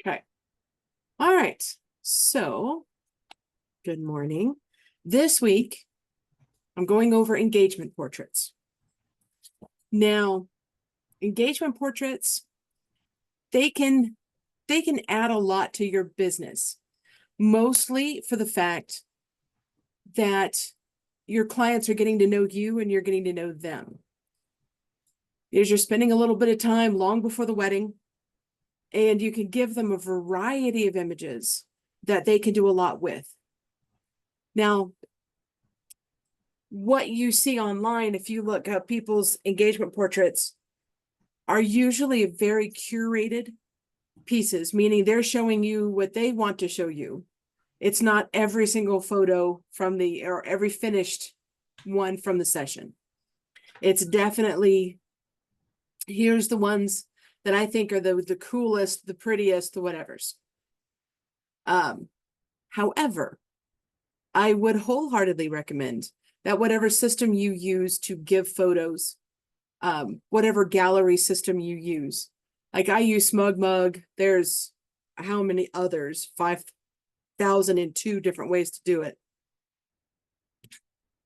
Okay. All right. So, good morning. This week, I'm going over engagement portraits. Now, engagement portraits, they can add a lot to your business, mostly for the fact that your clients are getting to know you and you're getting to know them. Is you're spending a little bit of time long before the wedding, and you can give them a variety of images that they can do a lot with. Now, what you see online, if you look up people's engagement portraits, are usually very curated pieces, meaning they're showing you what they want to show you. It's not every single photo from or every finished one from the session. It's definitely, here's the ones that I think are the coolest, the prettiest, the whatevers. However, I would wholeheartedly recommend that whatever system you use to give photos, whatever gallery system you use, like I use SmugMug, there's how many others, 5,002 different ways to do it,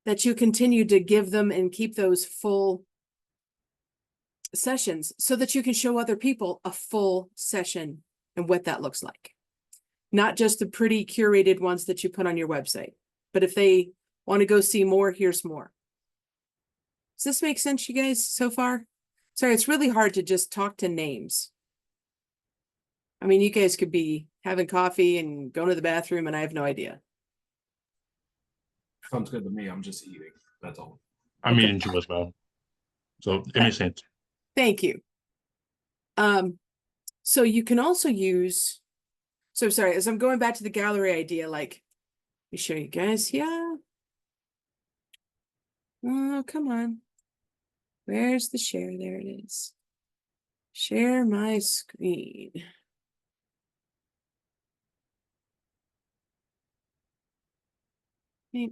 that you continue to give them and keep those full sessions so that you can show other people a full session and what that looks like. Not just the pretty curated ones that you put on your website, but if they want to go see more, here's more. Does this make sense, you guys, so far? Sorry, it's really hard to just talk to names. I mean, you guys could be having coffee and going to the bathroom, and I have no idea. Sounds good to me. I'm just eating. That's all. I'm eating too as well. So it makes sense. Thank you. So you can also use, so sorry, as I'm going back to the gallery idea, like, let me show you guys here. Oh, come on. Where's the share? There it is. Share my screen. Okay,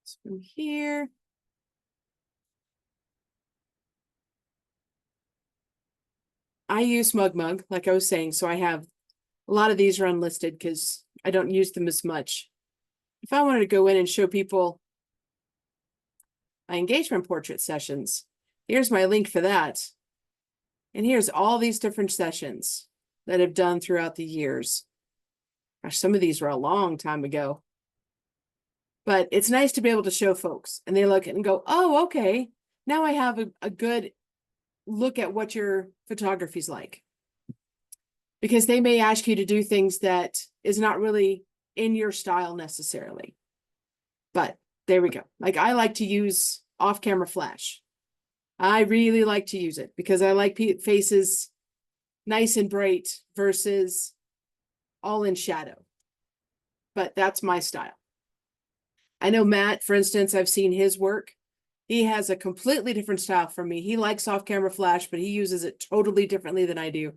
it's from here. I use SmugMug, like I was saying, so I have a lot of these are unlisted because I don't use them as much. If I wanted to go in and show people my engagement portrait sessions, here's my link for that. And here's all these different sessions that I've done throughout the years. Gosh, some of these were a long time ago. But it's nice to be able to show folks and they look and go, oh, okay, now I have a good look at what your photography's like. Because they may ask you to do things that is not really in your style necessarily. But there we go. Like I like to use off-camera flash. I really like to use it because I like faces nice and bright versus all in shadow. But that's my style. I know Matt, for instance, I've seen his work. He has a completely different style from me. He likes off-camera flash, but he uses it totally differently than I do.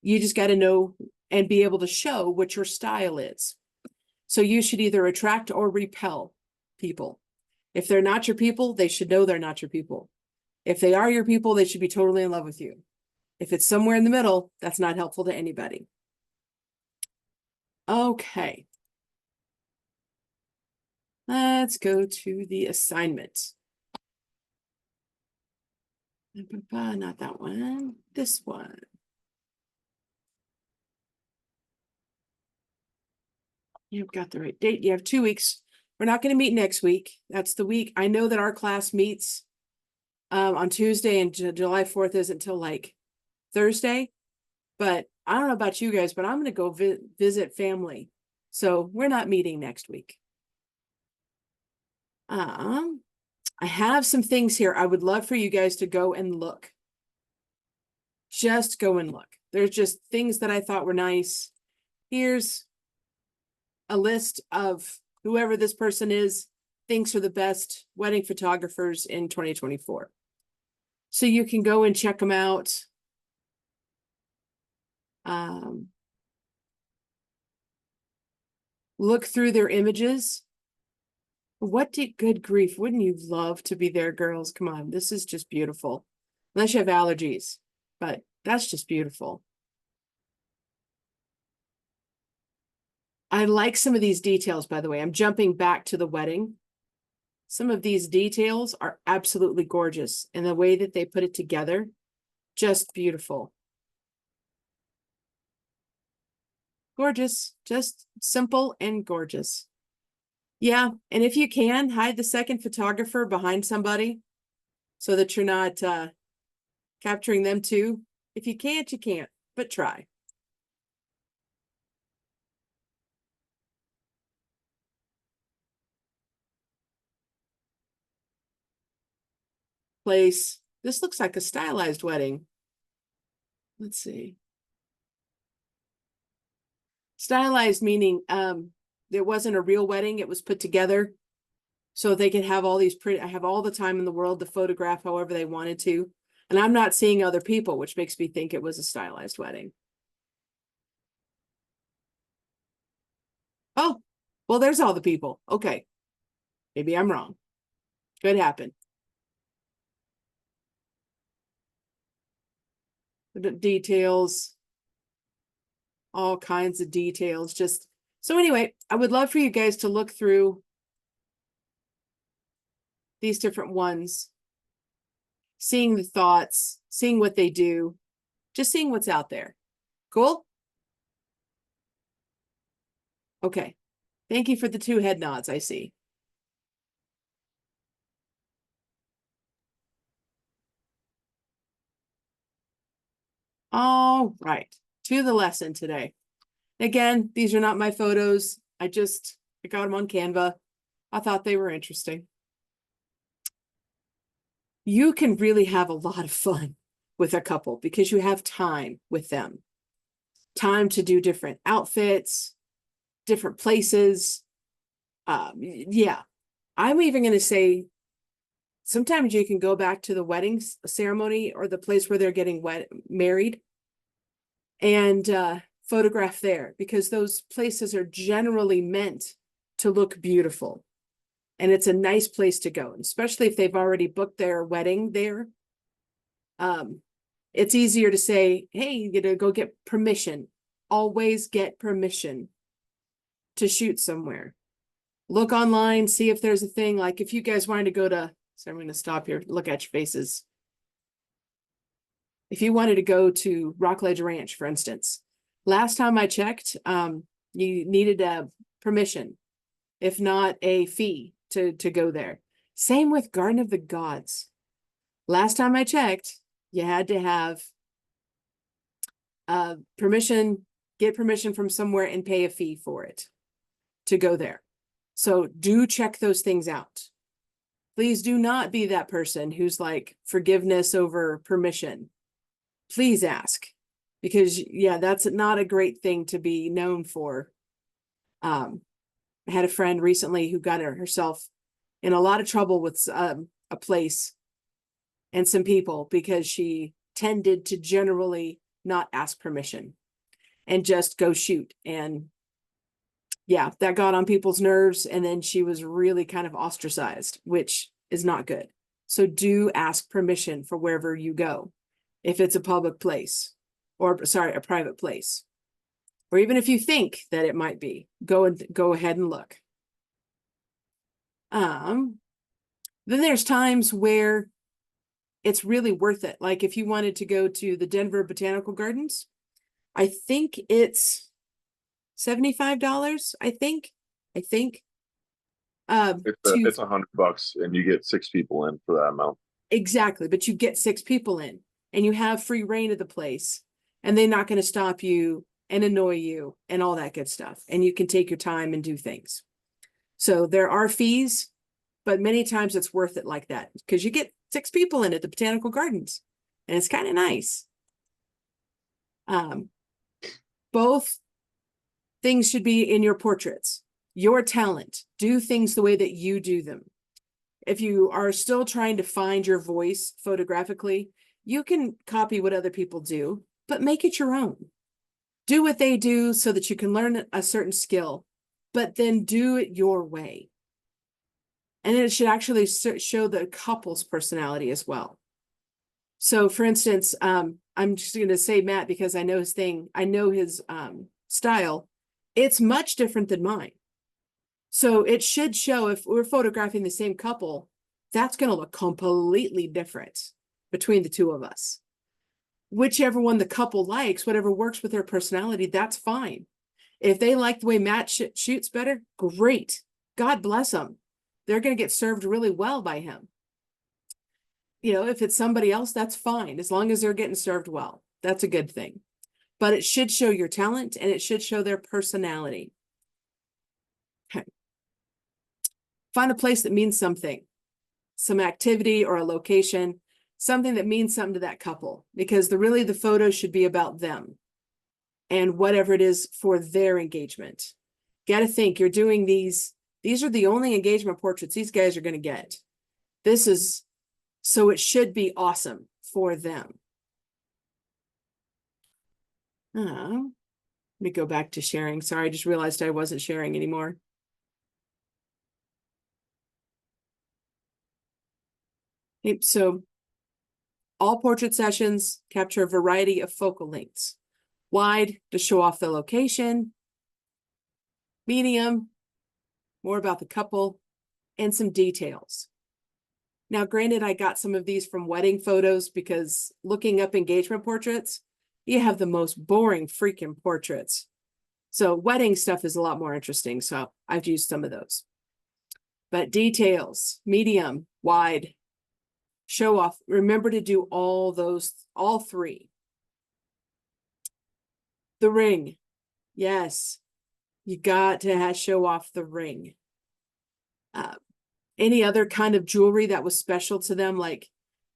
You just got to know and be able to show what your style is. So you should either attract or repel people. If they're not your people, they should know they're not your people. If they are your people, they should be totally in love with you. If it's somewhere in the middle, that's not helpful to anybody. Okay. Let's go to the assignment. Not that one, this one. You've got the right date. You have 2 weeks. We're not going to meet next week. That's the week. I know that our class meets on Tuesday, and July 4th isn't until like Thursday. But I don't know about you guys, but I'm going to go visit family. So we're not meeting next week. I have some things here I would love for you guys to go and look. Just go and look. There's just things that I thought were nice. Here's a list of whoever this person is thinks are the best wedding photographers in 2024. So you can go and check them out. Look through their images. Good grief, wouldn't you love to be there, girls? Come on, this is just beautiful. Unless you have allergies, but that's just beautiful. I like some of these details, by the way. I'm jumping back to the wedding. Some of these details are absolutely gorgeous, and the way that they put it together, just beautiful. Gorgeous, just simple and gorgeous. Yeah, and if you can, hide the second photographer behind somebody so that you're not capturing them too. If you can't, you can't, but try. Place. This looks like a stylized wedding. Let's see. Stylized meaning it wasn't a real wedding, it was put together so they could have all these have all the time in the world to photograph however they wanted to. And I'm not seeing other people, which makes me think it was a stylized wedding. Oh, well, there's all the people. Okay. Maybe I'm wrong. Could happen. The details, all kinds of details. Just so anyway, I would love for you guys to look through these different ones, seeing the thoughts, seeing what they do, just seeing what's out there. Cool? Okay. Thank you for the 2 head nods, I see. All right, to the lesson today. Again, these are not my photos. I got them on Canva. I thought they were interesting. You can really have a lot of fun with a couple because you have time with them. Time to do different outfits, different places. Yeah, I'm even going to say sometimes you can go back to the wedding ceremony or the place where they're getting married and photograph there, because those places are generally meant to look beautiful. And it's a nice place to go, especially if they've already booked their wedding there. It's easier to say, hey, you gotta go get permission. Always get permission to shoot somewhere. Look online, see if there's a thing. Like if you guys wanted to go to, so I'm going to stop here, look at your faces. If you wanted to go to Rockledge Ranch, for instance, last time I checked, you needed a permission, if not a fee to go there. Same with Garden of the Gods. Last time I checked, you had to have permission, get permission from somewhere and pay a fee for it to go there. So do check those things out. Please do not be that person who's like forgiveness over permission. Please ask, because yeah, that's not a great thing to be known for. I had a friend recently who got herself in a lot of trouble with a place and some people because she tended to generally not ask permission and just go shoot. And yeah, that got on people's nerves. And then she was really kind of ostracized, which is not good. So do ask permission for wherever you go. If it's a public place, or sorry, a private place, or even if you think that it might be, go ahead and look. Then there's times where it's really worth it. Like if you wanted to go to the Denver Botanical Gardens, I think it's $75. I think. It's $100 and you get 6 people in for that amount. Exactly, but you get 6 people in and you have free reign of the place, and they're not going to stop you and annoy you and all that good stuff. And you can take your time and do things. So there are fees, but many times it's worth it like that because you get 6 people in at the Botanical Gardens and it's kind of nice. Both things should be in your portraits. Your talent, do things the way that you do them. If you are still trying to find your voice photographically, you can copy what other people do, but make it your own. Do what they do so that you can learn a certain skill, but then do it your way. And it should actually show the couple's personality as well. So for instance, I'm just going to say Matt because I know his thing, I know his style. it's much different than mine. So it should show, if we're photographing the same couple, that's going to look completely different between the two of us. Whichever one the couple likes, whatever works with their personality, that's fine. If they like the way Matt shoots better, great. God bless them. They're going to get served really well by him. You know, if it's somebody else, that's fine. As long as they're getting served well, that's a good thing. But it should show your talent and it should show their personality. Okay. Find a place that means something, some activity or a location, something that means something to that couple, because really the photo should be about them and whatever it is for their engagement. Got to think, you're doing these are the only engagement portraits these guys are going to get. So it should be awesome for them. Let me go back to sharing. Sorry, I just realized I wasn't sharing anymore. Okay, so all portrait sessions capture a variety of focal lengths. Wide to show off the location, medium, more about the couple, and some details. Now, granted, I got some of these from wedding photos because looking up engagement portraits, you have the most boring freaking portraits. So wedding stuff is a lot more interesting. So I've used some of those. But details, medium, wide, show off. Remember to do all three. The ring. Yes, you got to show off the ring. Any other kind of jewelry that was special to them, like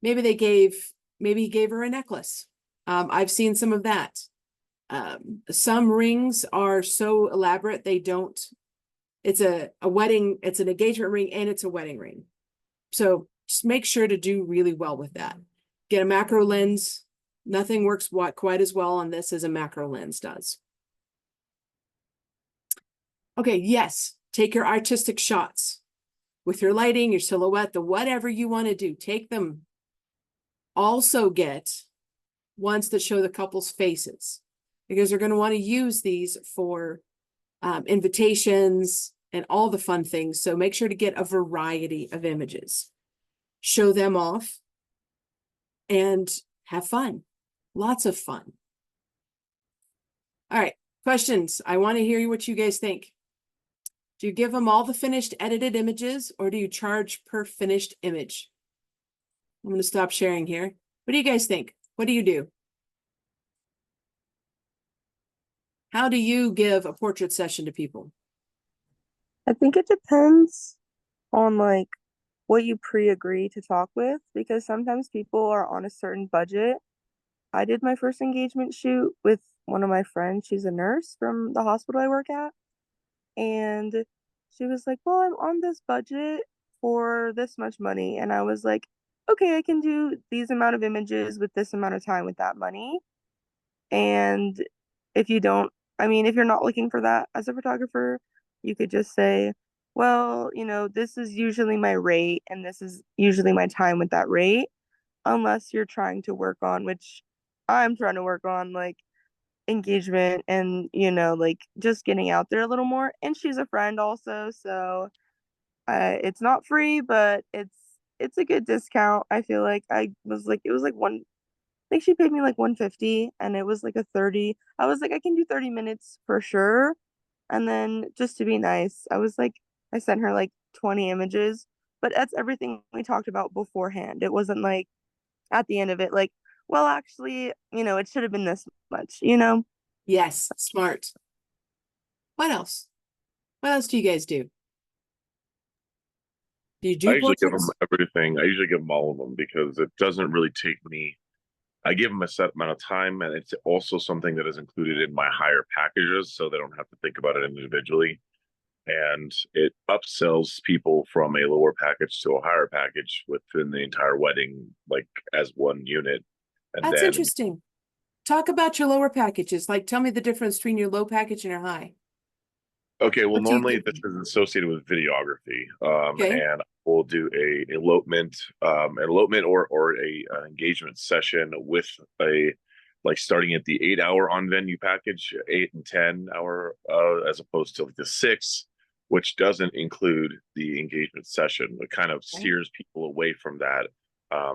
maybe he gave her a necklace. I've seen some of that. Some rings are so elaborate it's an engagement ring and it's a wedding ring. So just make sure to do really well with that. Get a macro lens. Nothing works quite as well on this as a macro lens does. Okay, yes, take your artistic shots with your lighting, your silhouette, whatever you want to do, take them. Also get ones that show the couple's faces, because they're going to want to use these for invitations and all the fun things. So make sure to get a variety of images. Show them off and have fun. Lots of fun. All right, questions. I want to hear what you guys think. Do you give them all the finished edited images, or do you charge per finished image? I'm going to stop sharing here. What do you guys think? What do you do? How do you give a portrait session to people? I think it depends on like what you pre-agree to talk with, because sometimes people are on a certain budget. I did my first engagement shoot with one of my friends. She's a nurse from the hospital I work at. And she was like, well, I'm on this budget for this much money. And I was like, okay, I can do these amount of images with this amount of time with that money. And if you're not looking for that as a photographer, you could just say, well, this is usually my rate and this is usually my time with that rate, unless you're trying to work on, which I'm trying to work on, like engagement and like just getting out there a little more. And she's a friend also, so it's not free, but it's a good discount. I feel like it was like I think she paid me like 150 and it was like a 30. I was like, I can do 30 minutes for sure. And then just to be nice, I sent her like 20 images, but that's everything we talked about beforehand. It wasn't like at the end of it, like, well, actually, it should have been this much, Yes, smart. What else? What else do you guys do? Do you do I usually give them portraits? everything. I usually give them all of them because it doesn't really take me. I give them a set amount of time, and it's also something that is included in my higher packages, so they don't have to think about it individually. And it upsells people from a lower package to a higher package within the entire wedding, like as one unit. And That's then, interesting. Talk about your lower packages. Like, tell me the difference between your low package and your high. okay, well, What do you normally give this them? is associated with videography, Okay. and we'll do a elopement or a engagement session with a like starting at the 8 hour on venue package, 8 and 10 hour, as opposed to like the 6, which doesn't include the engagement session. It kind of steers people away from that.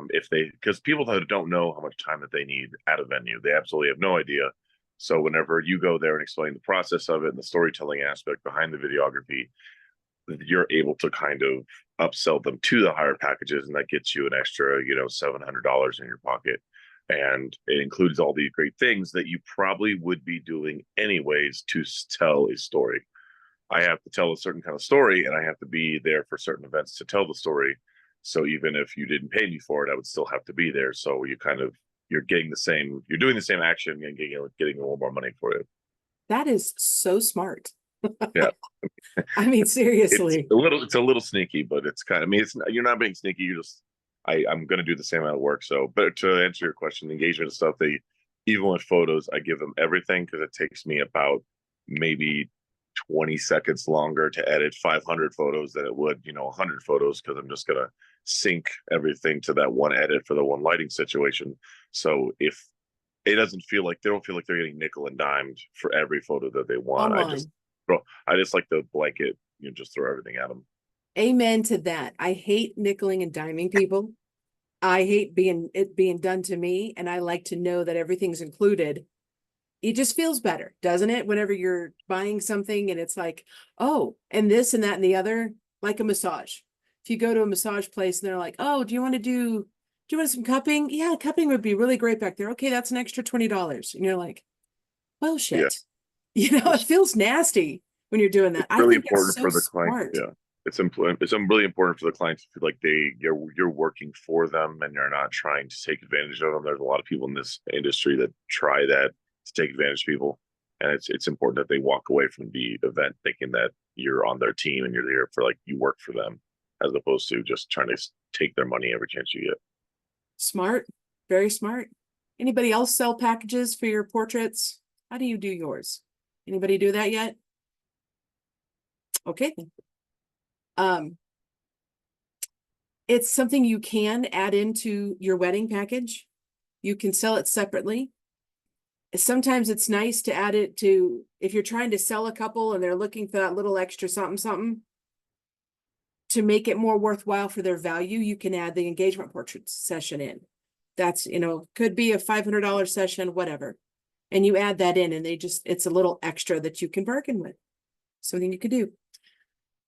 If they, because people that don't know how much time that they need at a venue, they absolutely have no idea. So whenever you go there and explain the process of it and the storytelling aspect behind the videography, you're able to kind of upsell them to the higher packages, and that gets you an extra, $700 in your pocket. And it includes all these great things that you probably would be doing anyways to tell a story. I have to tell a certain kind of story, and I have to be there for certain events to tell the story. So even if you didn't pay me for it, I would still have to be there. So you're getting the same, you're doing the same action and getting a little more money for it. That is so smart. Yeah. I mean, seriously. It's a little sneaky, but it's kind of, I mean, you're not being sneaky. You're just, I'm going to do the same amount of work. So, but to answer your question, engagement stuff, even with photos, I give them everything because it takes me about maybe 20 seconds longer to edit 500 photos than it would, 100 photos, because I'm just going to sync everything to that one edit for the one lighting situation. So if it doesn't feel like, they don't feel like they're getting nickel and dimed for every photo that they want. I just like the blanket, just throw everything at them. Amen to that. I hate nickeling and diming people. I hate it being done to me, and I like to know that everything's included. It just feels better, doesn't it? Whenever you're buying something and it's like, oh, and this and that and the other, like a massage. If you go to a massage place and they're like, oh, do you want some cupping? Yeah, cupping would be really great back there. Okay, that's an extra $20. And you're like, well, shit. Yeah. It feels nasty when you're doing that. It's really I think important it's so for the smart. client. Yeah. It's really important for the client to feel like you're working for them and you're not trying to take advantage of them. There's a lot of people in this industry that try that to take advantage of people, and it's important that they walk away from the event thinking that you're on their team and you're there for, like, you work for them, as opposed to just trying to take their money every chance you get. Smart, very smart. Anybody else sell packages for your portraits? How do you do yours? Anybody do that yet? Okay. It's something you can add into your wedding package. You can sell it separately. Sometimes it's nice to add it to, if you're trying to sell a couple and they're looking for that little extra something, to make it more worthwhile for their value, you can add the engagement portrait session in. That's, could be a $500 session, whatever. And you add that in, and it's a little extra that you can bargain with. Something you could do.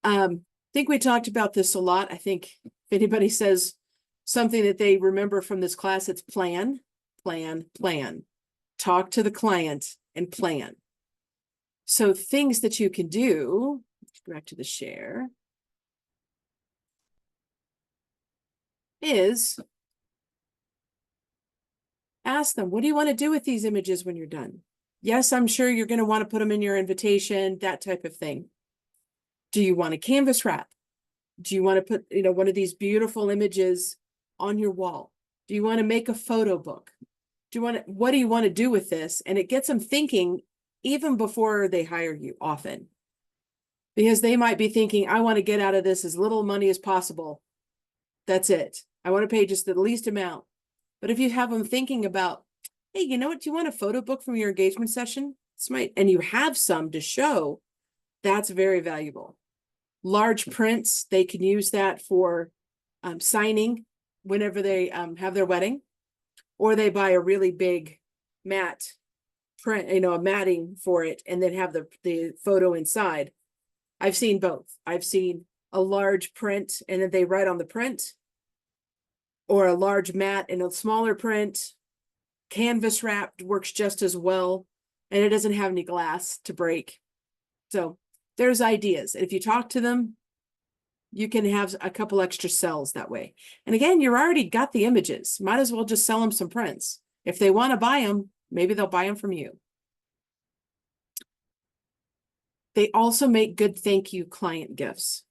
I think we talked about this a lot. I think if anybody says something that they remember from this class, it's plan, plan, plan. Talk to the client and plan. So things that you can do, let's go back to the share, is ask them, what do you want to do with these images when you're done? Yes, I'm sure you're going to want to put them in your invitation, that type of thing. Do you want a canvas wrap? Do you want to put, one of these beautiful images on your wall? Do you want to make a photo book? What do you want to do with this? And it gets them thinking even before they hire you often, because they might be thinking, I want to get out of this as little money as possible. That's it. I want to pay just the least amount. But if you have them thinking about, hey, you know what? Do you want a photo book from your engagement session? And you have some to show, that's very valuable. Large prints, they can use that for signing whenever they have their wedding, or they buy a really big matte print, a matting for it, and then have the photo inside. I've seen both. I've seen a large print and then they write on the print, or a large mat and a smaller print. Canvas wrapped works just as well, and it doesn't have any glass to break. So there's ideas. If you talk to them, you can have a couple extra cells that way. And again, you're already got the images. Might as well just sell them some prints. If they want to buy them, maybe they'll buy them from you. They also make good thank you client gifts.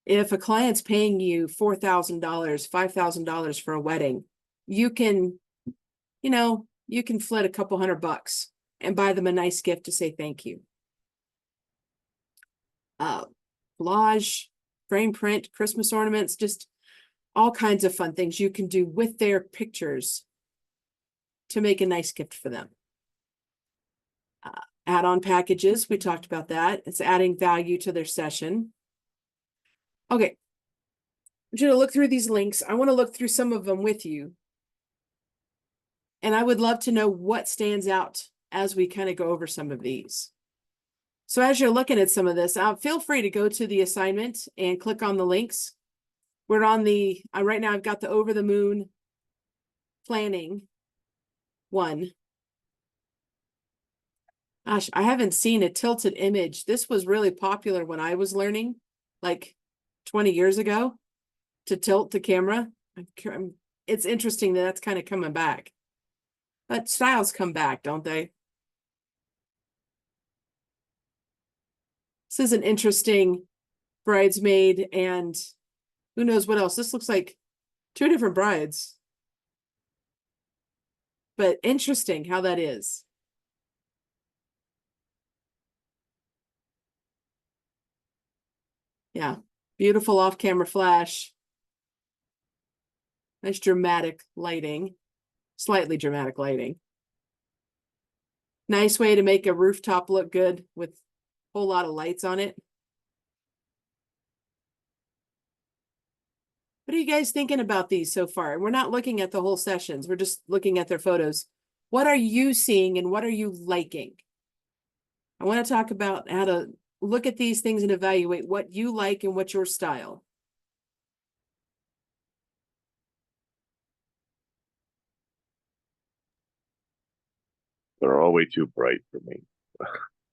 If a client's paying you $4,000, $5,000 for a wedding, you can flit a couple $100 and buy them a nice gift to say thank you. Collage, frame print, Christmas ornaments, just all kinds of fun things you can do with their pictures to make a nice gift for them. Add-on packages, we talked about that. It's adding value to their session. Okay. I want you to look through these links. I want to look through some of them with you. And I would love to know what stands out as we kind of go over some of these. So as you're looking at some of this, feel free to go to the assignment and click on the links. We're on the, right now I've got the over the moon planning one. Gosh, I haven't seen a tilted image. This was really popular when I was learning, like 20 years ago, to tilt the camera. It's interesting that that's kind of coming back. But styles come back, don't they? This is an interesting bridesmaid and who knows what else. This looks like 2 different brides. But interesting how that is. Yeah, beautiful off-camera flash. Nice dramatic lighting, slightly dramatic lighting. Nice way to make a rooftop look good with a whole lot of lights on it. What are you guys thinking about these so far? We're not looking at the whole sessions. We're just looking at their photos. What are you seeing and what are you liking? I want to talk about how to look at these things and evaluate what you like and what's your style. They're all way too bright for me.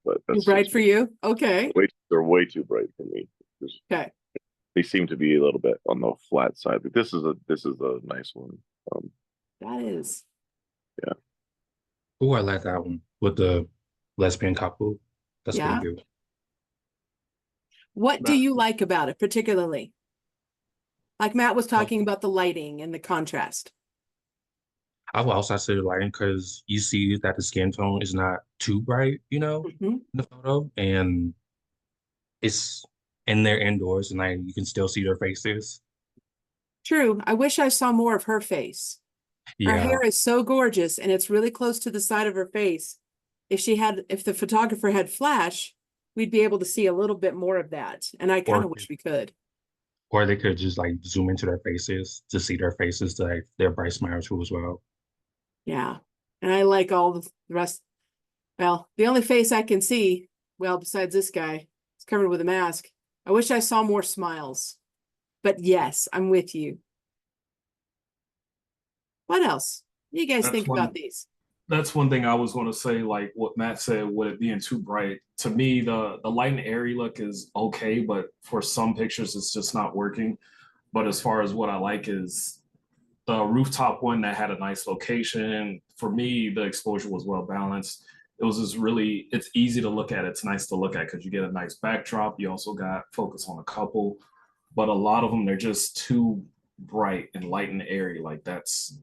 But that's Bright just for you? Okay. they're way too bright for me. Okay. They seem to be a little bit on the flat side, but this is a nice one. That is. Oh, I like that one with the lesbian couple. That's Yeah. pretty good. What do you like about it particularly? Like Matt was talking about the lighting and the contrast. I will also say the lighting because you see that the skin tone is not too bright, you know, Mhm. in the photo, and it's and they're indoors, and like you can still see their faces. True. I wish I saw more of her face. Her Yeah, hair is so gorgeous and it's really close to the side of her face. If the photographer had flash, we'd be able to see a little bit more of that. And I kind or of wish we could. or they could just like zoom into their faces to see their faces, to, like their bright smile too as well. Yeah. And I like all the rest. Well, the only face I can see, well, besides this guy, it's covered with a mask. I wish I saw more smiles. But yes, I'm with you. What else? What do you guys That's think one- about these? That's one thing I was going to say, like what Matt said, with it being too bright. To me, the light and airy look is okay, but for some pictures, it's just not working. But as far as what I like is the rooftop one that had a nice location. For me, the exposure was well balanced. It was just really, it's easy to look at. It's nice to look at because you get a nice backdrop. You also got focus on a couple, but a lot of them, they're just too bright and light and airy. Like that's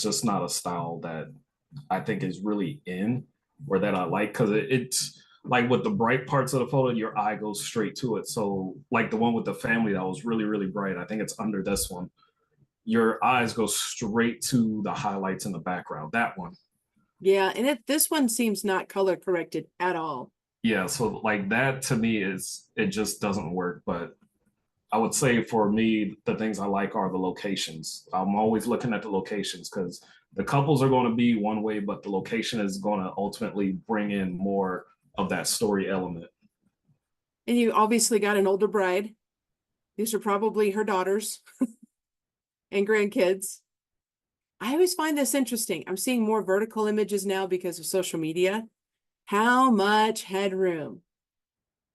just not a style that I think is really in or that I like because it's like with the bright parts of the photo, your eye goes straight to it. So like the one with the family that was really, really bright, I think it's under this one. Your eyes go straight to the highlights in the background. That one. Yeah, and this one seems not color corrected at all. Yeah, so like that to me is it just doesn't work. But I would say for me, the things I like are the locations. I'm always looking at the locations because the couples are going to be one way, but the location is going to ultimately bring in more of that story element. And you obviously got an older bride. These are probably her daughters and grandkids. I always find this interesting. I'm seeing more vertical images now because of social media. How much headroom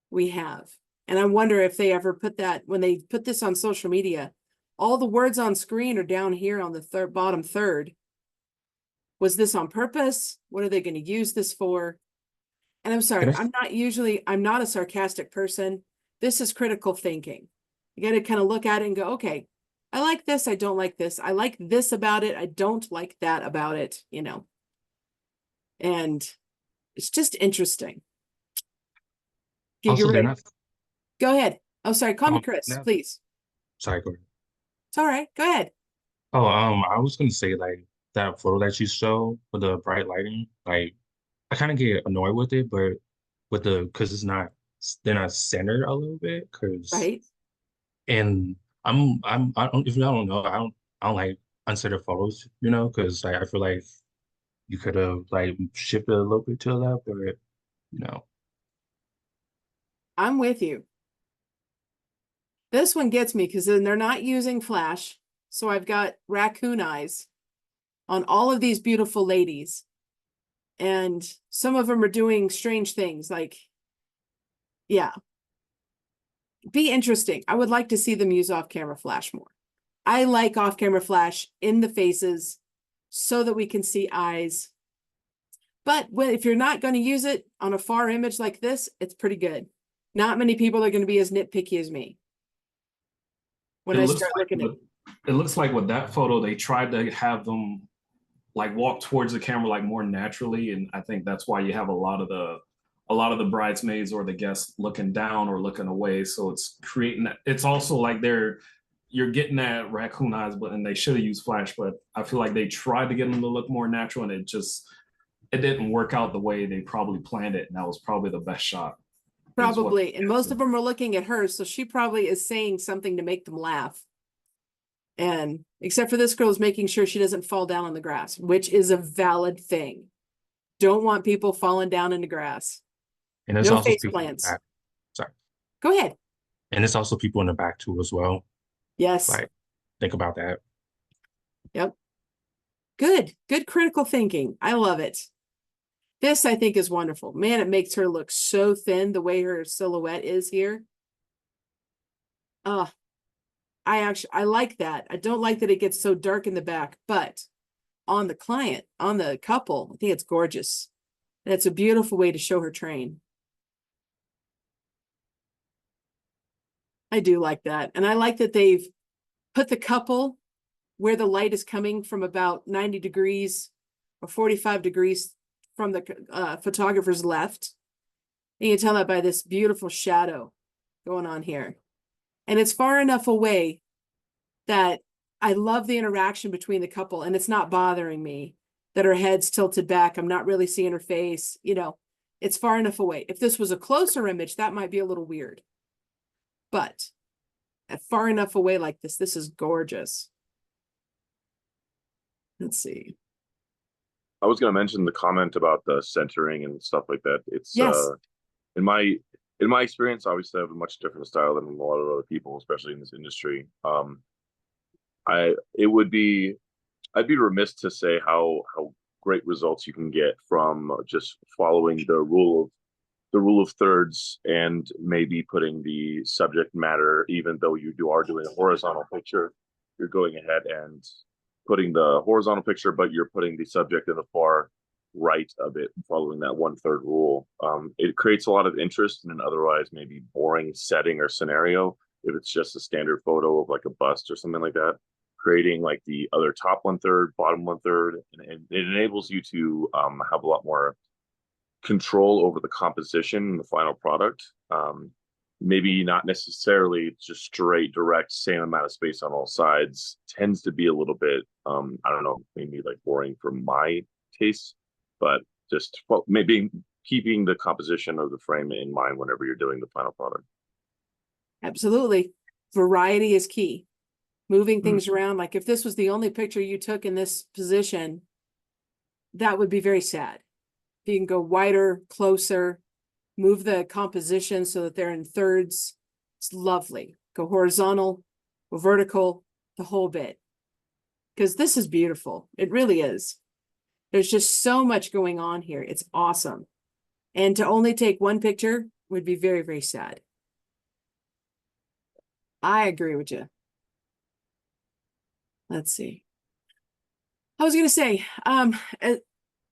we have. And I wonder if they ever put that, when they put this on social media, all the words on screen are down here on the bottom third. Was this on purpose? What are they going to use this for? And I'm sorry, I'm not a sarcastic person. This is critical thinking. You got to kind of look at it and go, okay, I like this. I don't like this. I like this about it. I don't like that about it, you know. And it's just interesting. Okay, Also, you're they're ready. not. Go ahead. Oh, sorry. Call me Chris, No, please. sorry, go ahead. It's all right. Go ahead. Oh, I was gonna say like that photo that you show with the bright lighting, like I kind of get annoyed with it, but with because it's not, they're not centered a little bit, because right? and I don't, if you don't know, I don't like uncentered photos, because like I feel like you could have like shifted a little bit to the left, but you know. I'm with you. This one gets me because then they're not using flash. So I've got raccoon eyes on all of these beautiful ladies. And some of them are doing strange things like, yeah. Be interesting. I would like to see them use off-camera flash more. I like off-camera flash in the faces so that we can see eyes. But if you're not going to use it on a far image like this, it's pretty good. Not many people are going to be as nitpicky as me. When I start looking at it looks like with that photo, they tried to have them like walk towards the camera like more naturally, and I think that's why you have a lot of the bridesmaids or the guests looking down or looking away. So it's creating that. It's also like you're getting that raccoon eyes, but and they should have used flash, but I feel like they tried to get them to look more natural, and it didn't work out the way they probably planned it, and that was probably the best shot. probably, and most of them are looking at her, so she probably is saying something to make them laugh. And except for this girl is making sure she doesn't fall down on the grass, which is a valid thing. Don't want people falling down in the grass. And there's No also face people in the plants. back. Sorry. Go ahead. And there's also people in the back too as well. Yes. Like, think about that. Yep. Good critical thinking. I love it. This I think is wonderful. Man, it makes her look so thin the way her silhouette is here. I like that. I don't like that it gets so dark in the back, but on the client, on the couple, I think it's gorgeous. And it's a beautiful way to show her train. I do like that. And I like that they've put the couple where the light is coming from about 90 degrees or 45 degrees from the photographer's left. And you can tell that by this beautiful shadow going on here. And it's far enough away that I love the interaction between the couple, and it's not bothering me that her head's tilted back. I'm not really seeing her face. It's far enough away. If this was a closer image, that might be a little weird. But at far enough away like this is gorgeous. Let's see. I was going to mention the comment about the centering and stuff like that. It's Yes. In my experience, obviously I have a much different style than a lot of other people, especially in this industry. I'd be remiss to say how great results you can get from just following the rule of thirds and maybe putting the subject matter, even though you are doing a horizontal picture, you're going ahead and putting the horizontal picture, but you're putting the subject in the far right of it, following that 1/3 rule. It creates a lot of interest in an otherwise maybe boring setting or scenario. If it's just a standard photo of like a bust or something like that, creating like the other top 1/3, bottom 1/3, and it enables you to have a lot more control over the composition and the final product. Maybe not necessarily just straight, direct, same amount of space on all sides. Tends to be a little bit, I don't know, maybe like boring for my taste, but just maybe keeping the composition of the frame in mind whenever you're doing the final product. Absolutely. Variety is key. Moving things around. Like if this was the only picture you took in this position, that would be very sad. If you can go wider, closer, move the composition so that they're in thirds. It's lovely. Go horizontal, go vertical, the whole bit. Because this is beautiful. It really is. There's just so much going on here. It's awesome. And to only take one picture would be very, very sad. I agree with you. Let's see. I was going to say,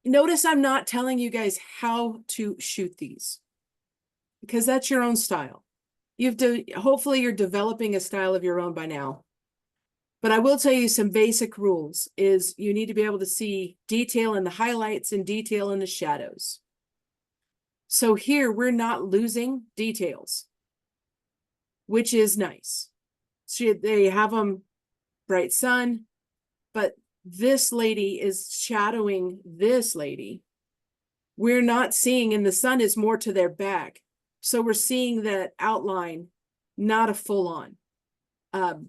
notice I'm not telling you guys how to shoot these because that's your own style. Hopefully you're developing a style of your own by now. But I will tell you some basic rules is you need to be able to see detail in the highlights and detail in the shadows. So here we're not losing details, which is nice. They have them bright sun, but this lady is shadowing this lady. We're not seeing, and the sun is more to their back. So we're seeing that outline, not a full-on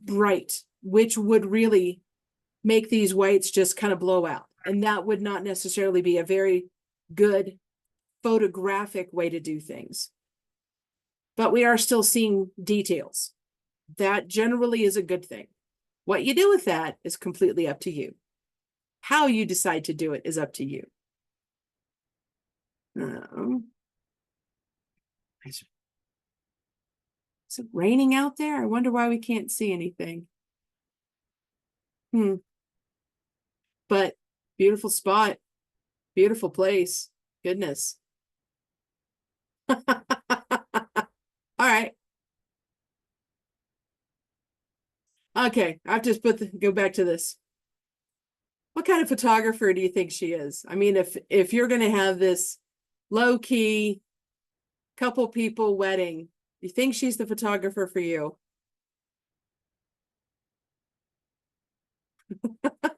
bright, which would really make these whites just kind of blow out. And that would not necessarily be a very good photographic way to do things. But we are still seeing details. That generally is a good thing. What you do with that is completely up to you. How you decide to do it is up to you. Is it raining out there? I wonder why we can't see anything. But beautiful spot, beautiful place. Goodness. All right. Okay, I have to go back to this. What kind of photographer do you think she is? I mean, if you're going to have this low-key couple people wedding, you think she's the photographer for you? If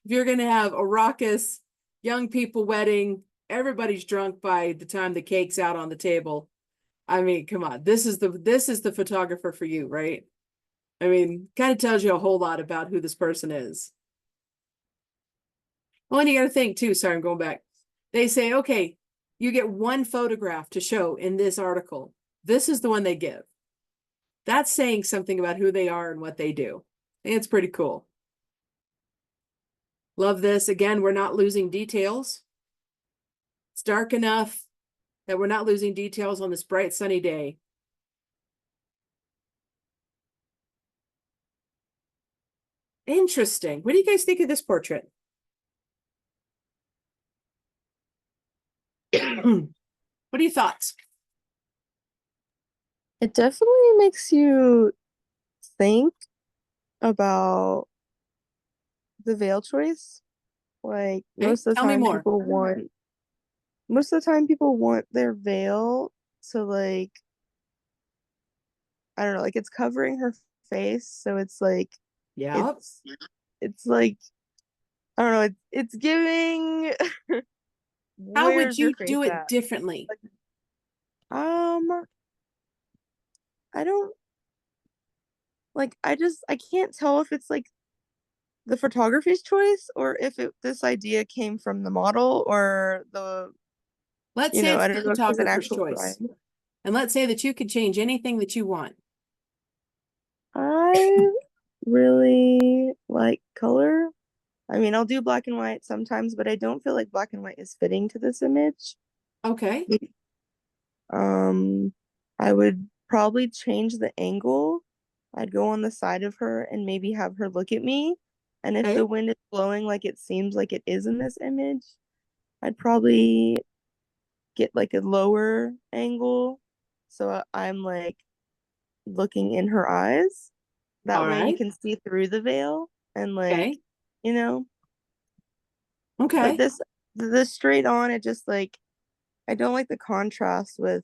you're going to have a raucous young people wedding, everybody's drunk by the time the cake's out on the table. I mean, come on, this is the photographer for you, right? I mean, kind of tells you a whole lot about who this person is. Well, and you got to think too, sorry, I'm going back. They say, okay, you get one photograph to show in this article. This is the one they give. That's saying something about who they are and what they do. I think it's pretty cool. Love this. Again, we're not losing details. It's dark enough that we're not losing details on this bright sunny day. Interesting. What do you guys think of this portrait? What are your thoughts? It definitely makes you think about the veil choice. Like most of the tell me time more. most of the time people want their veil to, like, I don't know, like it's covering her face, so it's like Yeah. it's like, I don't know, it's giving How would where's your you face do it at? differently? I don't, like, I can't tell if it's like the photography's choice or if this idea came from the model or Let's say it's I the don't know if there's an photographer's actual choice. bride. And let's say that you could change anything that you want. I really like color. I mean, I'll do black and white sometimes, but I don't feel like black and white is fitting to this image. Okay. I would probably change the angle. I'd go on the side of her and maybe have her look at me. And if Okay. the wind is blowing like it seems like it is in this image, I'd probably get like a lower angle so I'm like looking in her eyes. That All way you right. can see through the veil and, like, Okay. you know. Okay. But this straight on, it just, like, I don't like the contrast with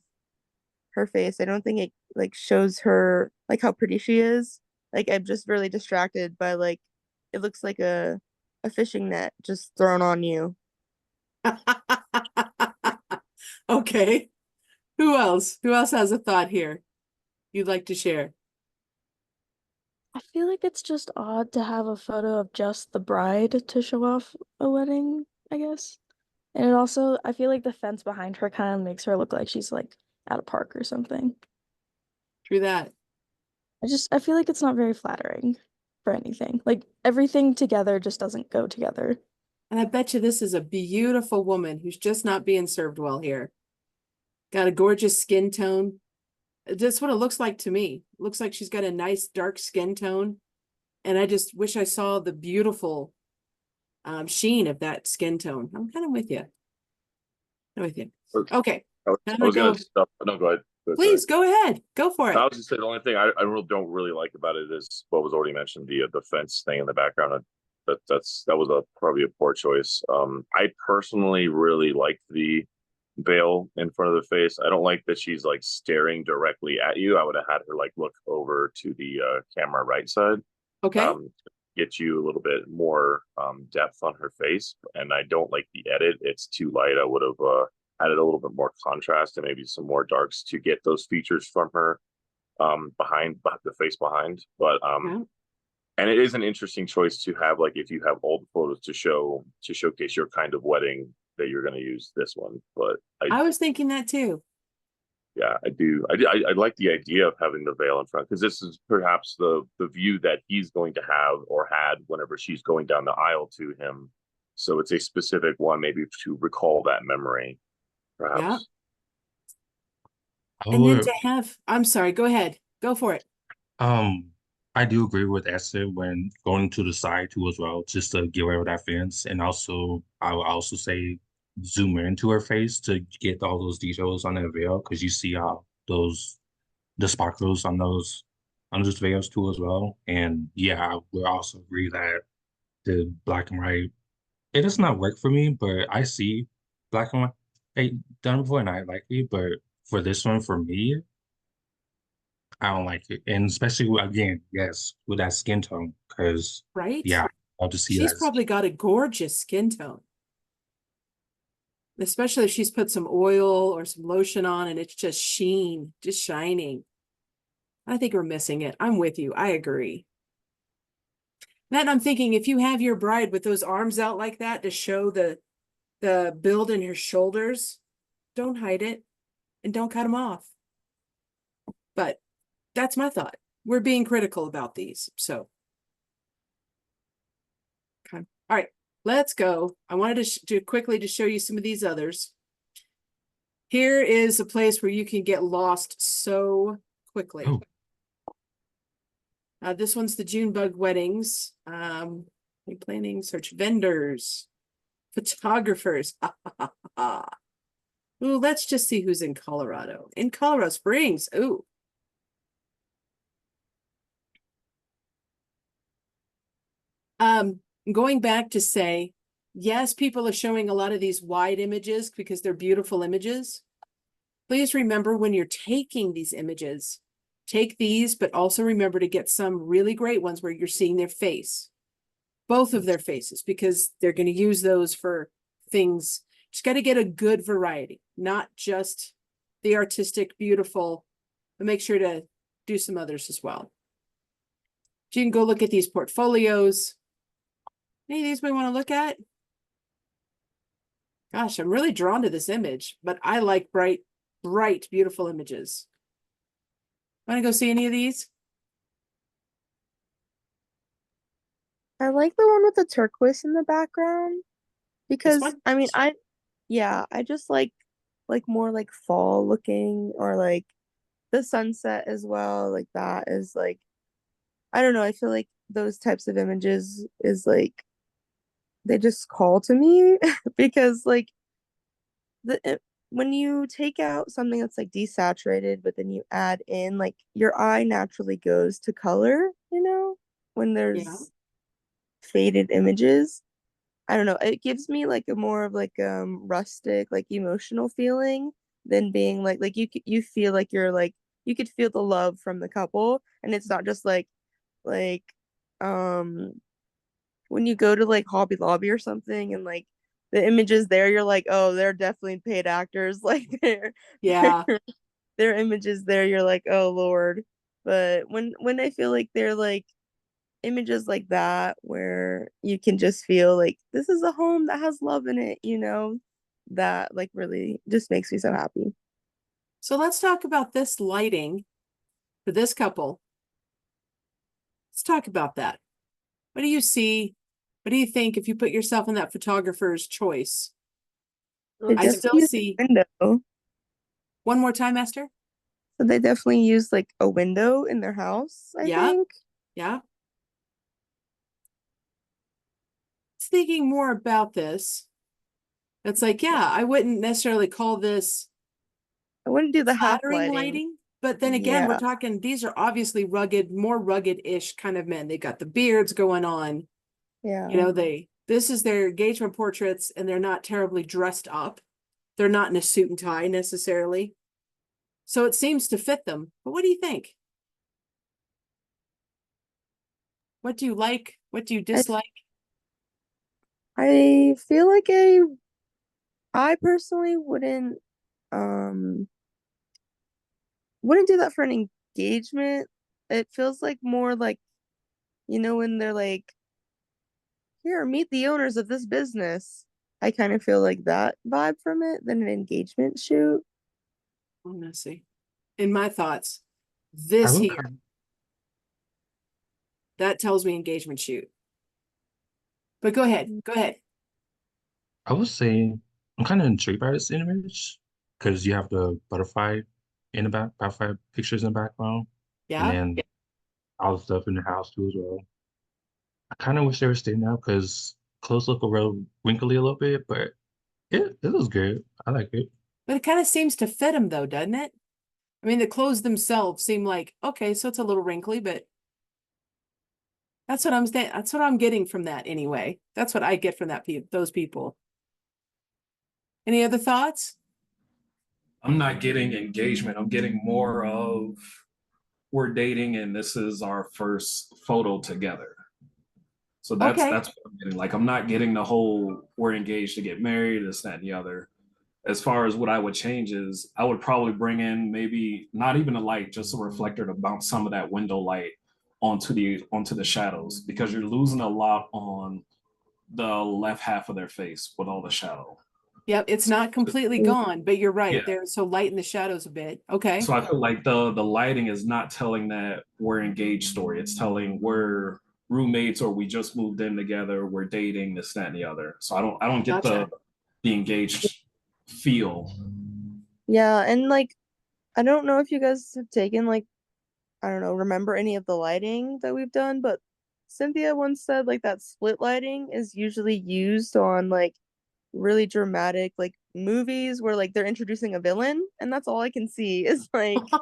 her face. I don't think it, like, shows her, like, how pretty she is. Like, I'm just really distracted by, like, it looks like a fishing net just thrown on you. Okay. Who else? Who else has a thought here you'd like to share? I feel like it's just odd to have a photo of just the bride to show off a wedding, I guess. And it also, I feel like the fence behind her kind of makes her look like she's like at a park or something. True that. I feel like it's not very flattering for anything. Like everything together just doesn't go together. And I bet you this is a beautiful woman who's just not being served well here. Got a gorgeous skin tone. That's what it looks like to me. It looks like she's got a nice dark skin tone. And I just wish I saw the beautiful sheen of that skin tone. I'm kind of with you. I'm with you. Okay. I was gonna stop. No, go ahead. Please go ahead. Go for it. I was just saying the only thing I don't really like about it is what was already mentioned, the fence thing in the background. That was probably a poor choice. I personally really liked the veil in front of the face. I don't like that she's like staring directly at you. I would have had her like look over to the camera right side. Okay. get you a little bit more depth on her face. And I don't like the edit. It's too light. I would have added a little bit more contrast and maybe some more darks to get those features from her behind the face behind. But Yeah. and it is an interesting choice to have, like, if you have old photos to showcase your kind of wedding, that you're going to use this one. But I was thinking that too. yeah, I do. I like the idea of having the veil in front, because this is perhaps the view that he's going to have or had whenever she's going down the aisle to him. So it's a specific one, maybe to recall that memory, perhaps. Yeah. I And then would, to have, I'm sorry, go ahead. Go for it. I do agree with Esther when going to the side too as well, just to get rid of that fence. And also, I would also say zoom into her face to get all those details on that veil, because you see how the sparkles on those veils too as well. And yeah, I would also agree that the black and white, it does not work for me, but I see black and white done before and I like it, but for this one, for me, I don't like it. And especially again, yes, with that skin tone, because Right? yeah, I'll just see She's that. probably got a gorgeous skin tone. Especially if she's put some oil or some lotion on and it's just sheen, just shining. I think we're missing it. I'm with you. I agree. Matt, I'm thinking if you have your bride with those arms out like that to show the build in her shoulders, don't hide it and don't cut them off. But that's my thought. We're being critical about these. So, okay. All right, let's go. I wanted to quickly to show you some of these others. Here is a place where you can get lost so quickly. Oh. This one's the June bug weddings. Planning, search vendors, photographers. Ooh, let's just see who's in Colorado. In Colorado Springs. Ooh. Going back to say, yes, people are showing a lot of these wide images because they're beautiful images. Please remember when you're taking these images, take these, but also remember to get some really great ones where you're seeing their face, both of their faces, because they're going to use those for things. Just got to get a good variety, not just the artistic, beautiful, but make sure to do some others as well. You can go look at these portfolios. Any of these we want to look at? Gosh, I'm really drawn to this image, but I like bright, beautiful images. Want to go see any of these? I like the one with the turquoise in the background because one? I mean I just like more like fall looking, or like the sunset as well. Like that is like, I don't know, I feel like those types of images is like they just call to me because like when you take out something that's like desaturated, but then you add in, like, your eye naturally goes to color, when there's faded images. I don't know, it gives me like a more of like rustic, like emotional feeling than being like you feel like you're like, you could feel the love from the couple, and it's not just like um when you go to like Hobby Lobby or something and like the images there, you're like, oh, they're definitely paid actors. Like Yeah. their images there, you're like, oh Lord. But when I feel like they're like images like that where you can just feel like this is a home that has love in it, that like really just makes me so happy. So let's talk about this lighting for this couple. Let's talk about that. What do you see? What do you think if you put yourself in that photographer's choice? They I definitely still use see. a window. One more time, Esther? So they definitely use like a window in their house, I think. Yeah. Thinking more about this, it's like, yeah, I wouldn't necessarily call this I wouldn't do the half flattering lighting. lighting, but then again, we're Yeah. talking, these are obviously rugged, more rugged-ish kind of men. They got the beards going on. Yeah. This is their engagement portraits, and they're not terribly dressed up. They're not in a suit and tie necessarily. So it seems to fit them. But what do you think? What do you like? What do you dislike? I feel like I personally um wouldn't do that for an engagement. It feels like more like, when they're like, here, meet the owners of this business. I kind of feel like that vibe from it than an engagement shoot. Let's see. In my thoughts, I this will here, kind that tells me engagement shoot. But go ahead. Go ahead. I would say I'm kind of intrigued by this image because you have the butterfly in the back, butterfly pictures in the background, and Yeah. then all the stuff in the house too as well. I kind of wish they were staying out because clothes look a little wrinkly a little bit, but it was good. I like it. But it kind of seems to fit them though, doesn't it? I mean, the clothes themselves seem like, okay, so it's a little wrinkly, but that's what I'm saying. That's what I'm getting from that anyway. That's what I get from those people. Any other thoughts? I'm not getting engagement. I'm getting more of we're dating and this is our first photo together. So Okay. that's what I'm getting. Like I'm not getting the whole we're engaged to get married, this, that, and the other. As far as what I would change is I would probably bring in maybe not even a light, just a reflector to bounce some of that window light onto the shadows because you're losing a lot on the left half of their face with all the shadow. Yep, it's not completely gone, but you're right. Yeah. They're so light in the shadows a bit. Okay. So I feel like the lighting is not telling that we're engaged story. It's telling we're roommates or we just moved in together, we're dating, this, that, and the other. So I don't get Gotcha. the engaged feel. Yeah, and like I don't know if you guys have taken like, I don't know, remember any of the lighting that we've done, but Cynthia once said like that split lighting is usually used on like really dramatic like movies where like they're introducing a villain, and that's all I can see is like Can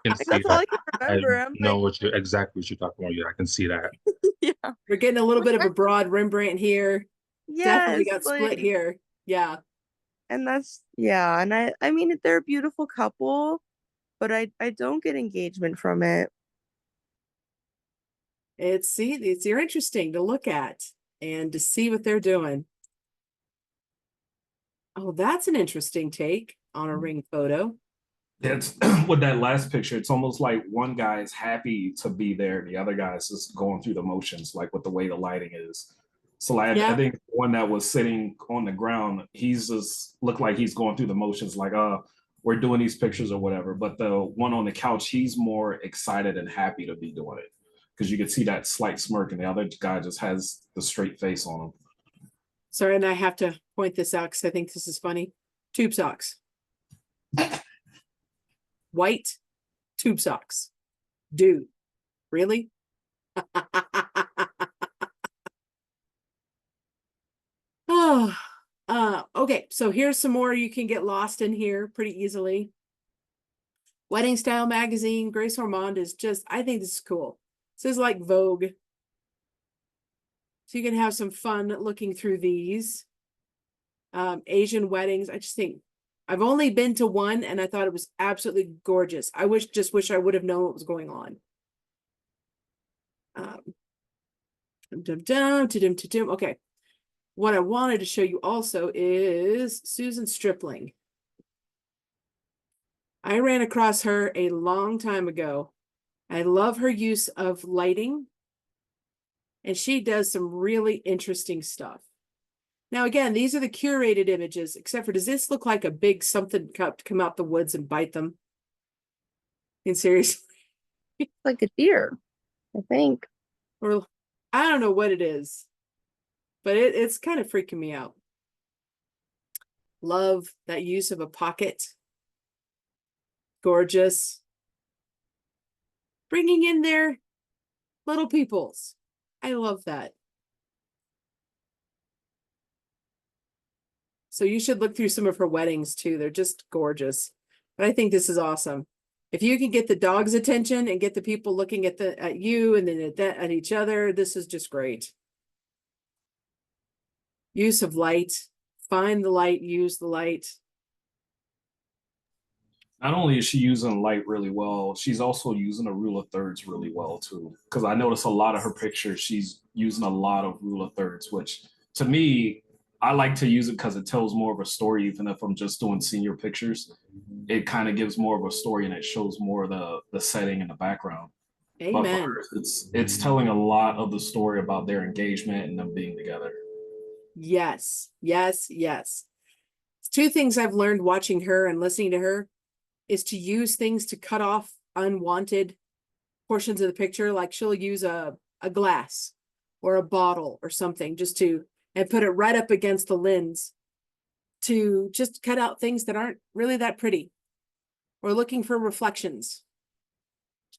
like see that's all that. I can I remember. I'm know like, exactly what you're talking about. Yeah, I can see that. yeah. We're getting a little bit of a broad Rembrandt here. Definitely Yes, got split like, here. Yeah. and that's, yeah, and I mean they're a beautiful couple, but I don't get engagement from it. You're interesting to look at and to see what they're doing. Oh, that's an interesting take on a ring photo. That's with that last picture. It's almost like one guy is happy to be there, and the other guy is just going through the motions, like with the way the lighting is. So I Yeah. think one that was sitting on the ground, he's just looked like he's going through the motions, like we're doing these pictures or whatever. But the one on the couch, he's more excited and happy to be doing it because you can see that slight smirk, and the other guy just has the straight face on him. Sorry, and I have to point this out because I think this is funny. Tube socks. White tube socks. Dude, really? Oh, okay. So here's some more you can get lost in here pretty easily. Wedding Style Magazine, Grace Ormond is just, I think this is cool. This is like Vogue. So you can have some fun looking through these. Asian weddings. I just think I've only been to one and I thought it was absolutely gorgeous. I just wish I would have known what was going on. Okay. What I wanted to show you also is Susan Stripling. I ran across her a long time ago. I love her use of lighting, and she does some really interesting stuff. Now, again, these are the curated images, except for does this look like a big something come out the woods and bite them? In seriously? Like a deer, I think. Or I don't know what it is, but it's kind of freaking me out. Love that use of a pocket. Gorgeous. Bringing in their little peoples. I love that. So you should look through some of her weddings too. They're just gorgeous. But I think this is awesome. If you can get the dog's attention and get the people looking at you and then at each other, this is just great. Use of light. Find the light, use the light. Not only is she using light really well, she's also using a rule of thirds really well too. Because I notice a lot of her pictures, she's using a lot of rule of thirds, which to me, I like to use it because it tells more of a story, even if I'm just doing senior pictures. It kind of gives more of a story and it shows more of the setting and the background. But for Amen. her, it's telling a lot of the story about their engagement and them being together. Yes, yes, yes. Two things I've learned watching her and listening to her is to use things to cut off unwanted portions of the picture. Like she'll use a glass or a bottle or something just to, and put it right up against the lens to just cut out things that aren't really that pretty or looking for reflections.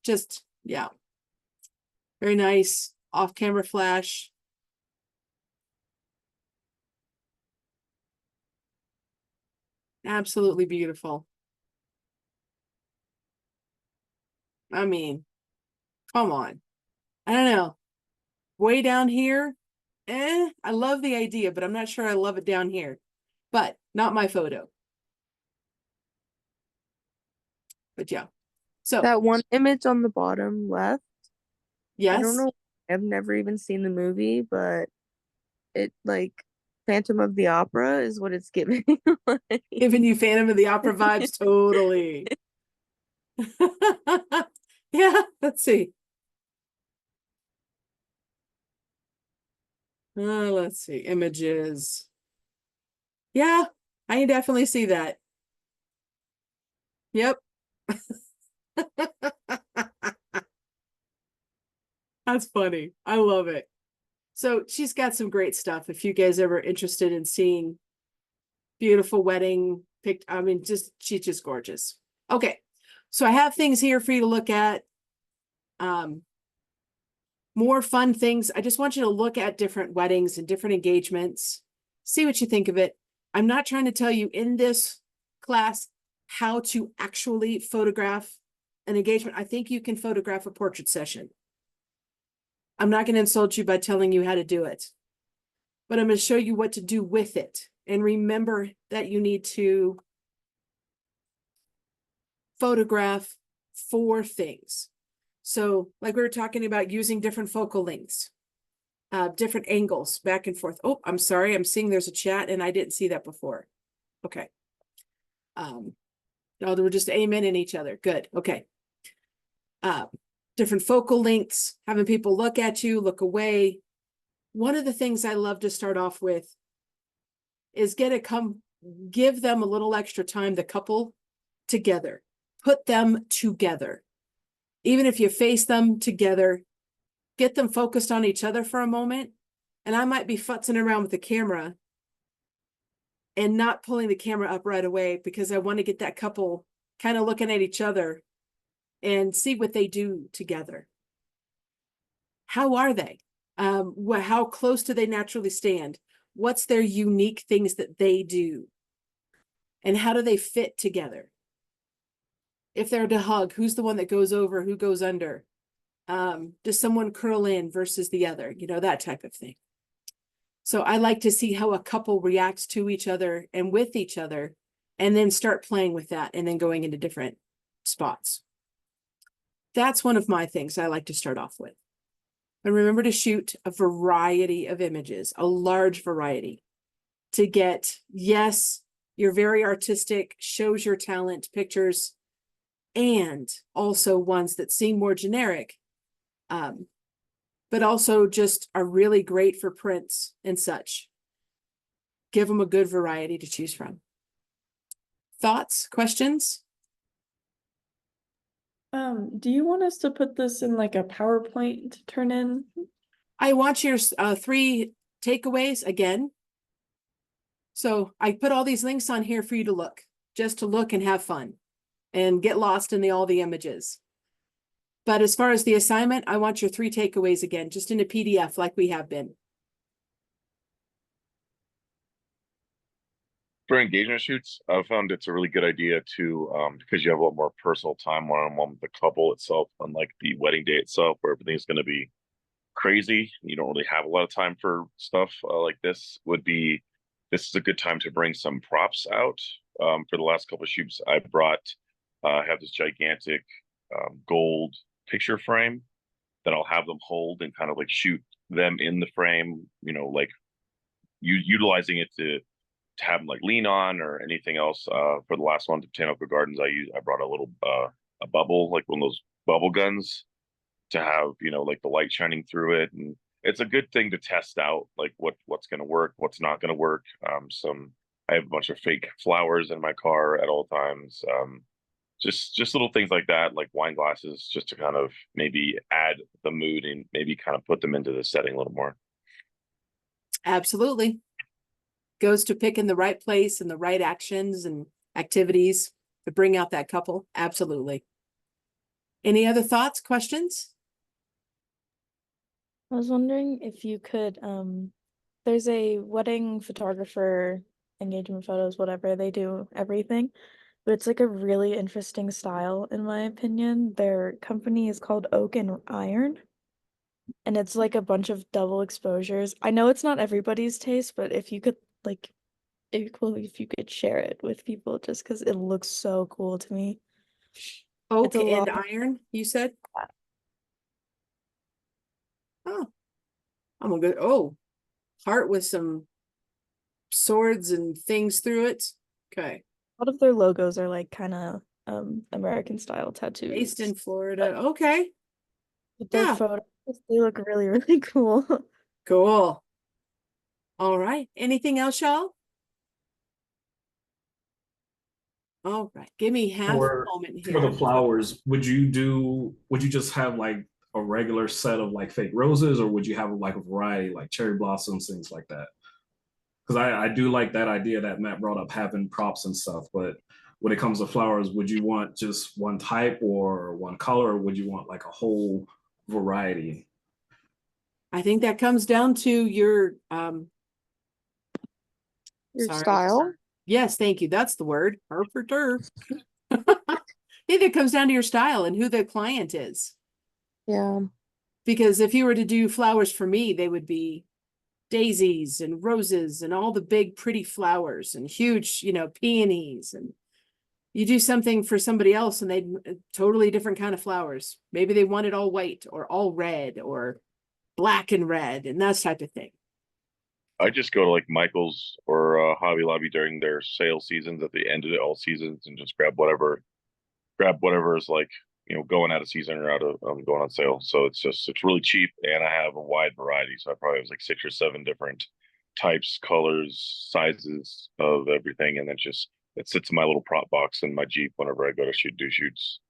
Just, yeah. Very nice off camera flash. Absolutely beautiful. I mean, come on. I don't know. Way down here, I love the idea, but I'm not sure I love it down here. But not my photo. But yeah. So That one image on the bottom left, I don't yes, know. I've never even seen the movie, but it like Phantom of the Opera is what it's giving. Like, giving you Phantom of the Opera vibes, totally. Yeah, let's see. Let's see, images. Yeah, I can definitely see that. Yep. That's funny. I love it. So she's got some great stuff. If you guys ever interested in seeing beautiful wedding picked, I mean, she's just gorgeous. Okay. So I have things here for you to look at. More fun things. I just want you to look at different weddings and different engagements. See what you think of it. I'm not trying to tell you in this class how to actually photograph an engagement. I think you can photograph a portrait session. I'm not going to insult you by telling you how to do it, but I'm going to show you what to do with it. And remember that you need to photograph 4 things. So like we were talking about using different focal lengths, different angles back and forth. Oh, I'm sorry. I'm seeing there's a chat and I didn't see that before. Okay. No, we're just amening each other. Good. Okay. Different focal lengths, having people look at you, look away. One of the things I love to start off with is give them a little extra time, the couple together, put them together. Even if you face them together, get them focused on each other for a moment. And I might be futzing around with the camera and not pulling the camera up right away because I want to get that couple kind of looking at each other and see what they do together. How are they? How close do they naturally stand? What's their unique things that they do? And how do they fit together? If they're to hug, who's the one that goes over, who goes under? Does someone curl in versus the other? You know, that type of thing. So I like to see how a couple reacts to each other and with each other, and then start playing with that and then going into different spots. That's one of my things I like to start off with. And remember to shoot a variety of images, a large variety, to get, yes, you're very artistic, shows your talent pictures, and also ones that seem more generic, but also just are really great for prints and such. Give them a good variety to choose from. Thoughts, questions? Do you want us to put this in like a PowerPoint to turn in? I want your 3 takeaways again. So I put all these links on here for you to look, just to look and have fun and get lost in all the images. But as far as the assignment, I want your 3 takeaways again, just in a PDF like we have been. For engagement shoots, I've found it's a really good idea to because you have a lot more personal time one-on-one with the couple itself, unlike the wedding day itself, where everything's going to be crazy. You don't really have a lot of time for stuff like this. This is a good time to bring some props out. For the last couple of shoots, I brought I have this gigantic gold picture frame that I'll have them hold and kind of like shoot them in the frame, you know, like utilizing it to have them like lean on or anything else. For the last one, Botanical Gardens, I brought a little a bubble, like one of those bubble guns, to have, you know, like the light shining through it, and it's a good thing to test out like what's going to work, what's not going to work. I have a bunch of fake flowers in my car at all times. Just little things like that, like wine glasses, just to kind of maybe add the mood and maybe kind of put them into the setting a little more. Absolutely. Goes to picking the right place and the right actions and activities to bring out that couple. Absolutely. Any other thoughts, questions? I was wondering if you could, there's a wedding photographer, engagement photos, whatever, they do everything, but it's like a really interesting style, in my opinion. Their company is called Oak and Iron, and it's like a bunch of double exposures. I know it's not everybody's taste, but if you could, like, it'd be cool if you could share it with people, just because it looks so cool to me. Oak It's a and lot. iron, you said? Oh, I'm gonna go. Oh, heart with some swords and things through it. Okay. A lot of their logos are like kind of American style Based in tattoos. Florida. Okay. But their Yeah. photos, they look really, really cool. Cool. All right. Anything else, y'all? All right. Give me half a moment For the here. flowers, would you just have like a regular set of like fake roses, or would you have like a variety, like cherry blossoms, things like that? Because I do like that idea that Matt brought up, having props and stuff. But when it comes to flowers, would you want just one type or one color, or would you want like a whole variety? I think that comes down to your Your sorry. style? Yes, thank you. That's the word. Herper. I think it comes down to your style and who the client is. Yeah. Because if you were to do flowers for me, they would be daisies and roses and all the big pretty flowers and huge, you know, peonies. And you do something for somebody else and they totally different kind of flowers. Maybe they want it all white or all red or black and red and that type of thing. I just go to like Michael's or Hobby Lobby during their sale seasons at the end of all seasons and just grab whatever is like, you know, going out of season or out of going on sale. So it's really cheap, and I have a wide variety. So I probably have like 6 or 7 different types, colors, sizes of everything, and then just it sits in my little prop box in my Jeep whenever I go to do shoots.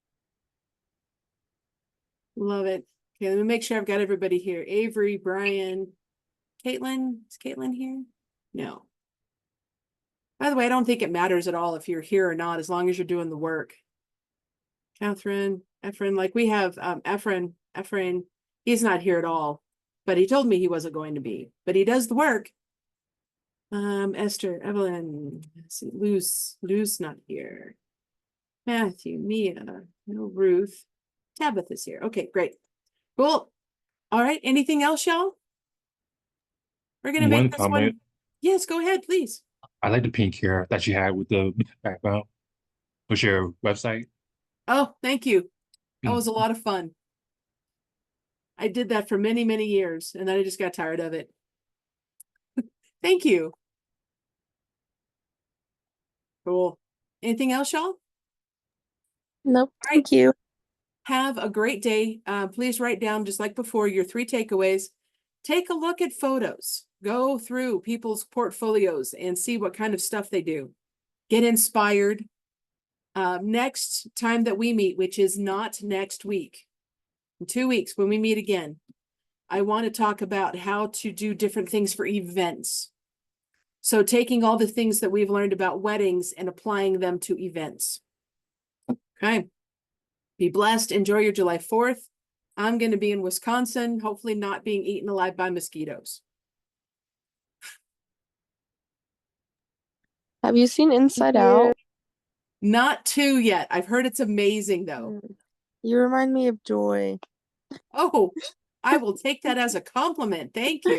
Love it. Okay, let me make sure I've got everybody here. Avery, Brian, Caitlin. Is Caitlin here? No. By the way, I don't think it matters at all if you're here or not, as long as you're doing the work. Catherine, Efren, like we have Efren, he's not here at all, but he told me he wasn't going to be, but he does the work. Esther, Evelyn, let's see, Lou's not here. Matthew, Mia, no Ruth. Tabitha's here. Okay, great. Cool. All right. Anything else, y'all? We're gonna make One this comment. one. Yes, go ahead, please. I like the pink hair that you had with the background. What's your website? Oh, thank you. That was a lot of fun. I did that for many, many years, and then I just got tired of it. Thank you. Cool. Anything else, y'all? Nope. All right. Thank you. Have a great day. Please write down, just like before, your 3 takeaways. Take a look at photos. Go through people's portfolios and see what kind of stuff they do. Get inspired. Next time that we meet, which is not next week, in 2 weeks when we meet again, I want to talk about how to do different things for events. So taking all the things that we've learned about weddings and applying them to events. Okay. Be blessed. Enjoy your July 4th. I'm going to be in Wisconsin, hopefully not being eaten alive by mosquitoes. Have you seen Inside Out? Not 2 yet. I've heard it's amazing though. You remind me of Joy. Oh, I will take that as a compliment. Thank you.